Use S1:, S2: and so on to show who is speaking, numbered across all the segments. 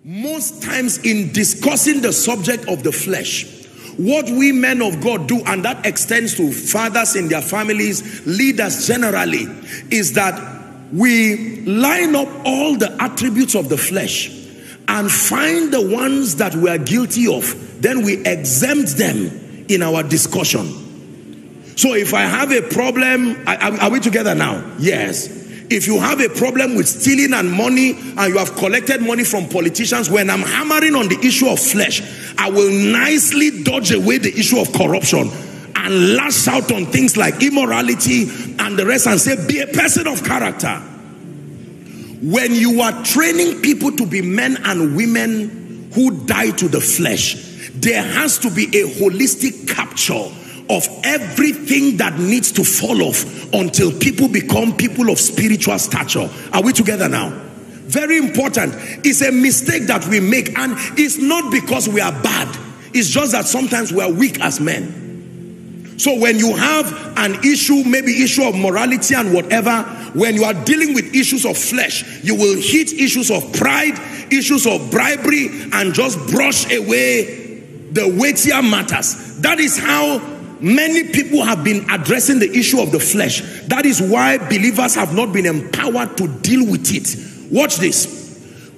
S1: Most times in discussing the subject of the flesh, what we men of God do, and that extends to fathers in their families, leaders generally, is that we line up all the attributes of the flesh and find the ones that we are guilty of. Then we exempt them in our discussion. So if I have a problem, are we together now? Yes. If you have a problem with stealing and money, and you have collected money from politicians, when I'm hammering on the issue of flesh, I will nicely dodge away the issue of corruption and lash out on things like immorality and the rest and say, be a person of character. When you are training people to be men and women who die to the flesh, there has to be a holistic capture of everything that needs to fall off until people become people of spiritual stature. Are we together now? Very important. It's a mistake that we make, and it's not because we are bad. It's just that sometimes we are weak as men. So when you have an issue, maybe issue of morality and whatever, when you are dealing with issues of flesh, you will hit issues of pride, issues of bribery, and just brush away the weightier matters. That is how many people have been addressing the issue of the flesh. That is why believers have not been empowered to deal with it. Watch this.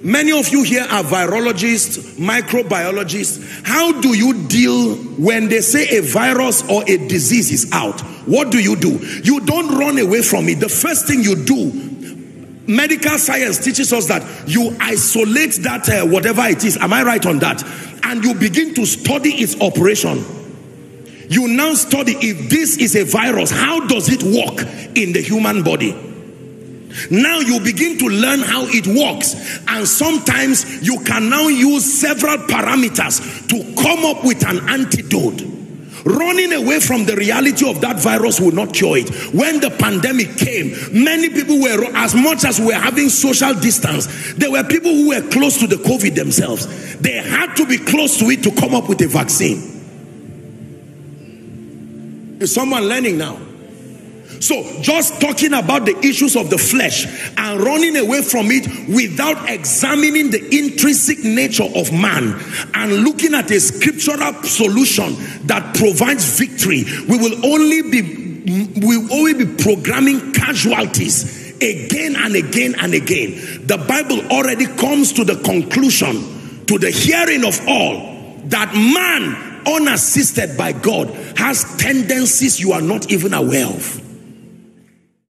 S1: Many of you here are virologists, microbiologists. How do you deal when they say a virus or a disease is out? What do? You don't run away from it. The first thing you do, medical science teaches us that you isolate that whatever it is. Am I right on that? And you begin to study its operation. You now study, if this is a virus, how does it work in the human body? Now you begin to learn how it works, and sometimes you can now use several parameters to come up with an antidote. Running away from the reality of that virus will not cure it. When the pandemic came, many people were, as much as we were having social distance, there were people who were close to the COVID themselves. They had to be close to it to come up with a vaccine. Is someone learning now? So just talking about the issues of the flesh and running away from it without examining the intrinsic nature of man and looking at a scriptural solution that provides victory, we will only be programming casualties again and again and again. The Bible already comes to the conclusion, to the hearing of all, that man, unassisted by God, has tendencies you are not even aware of.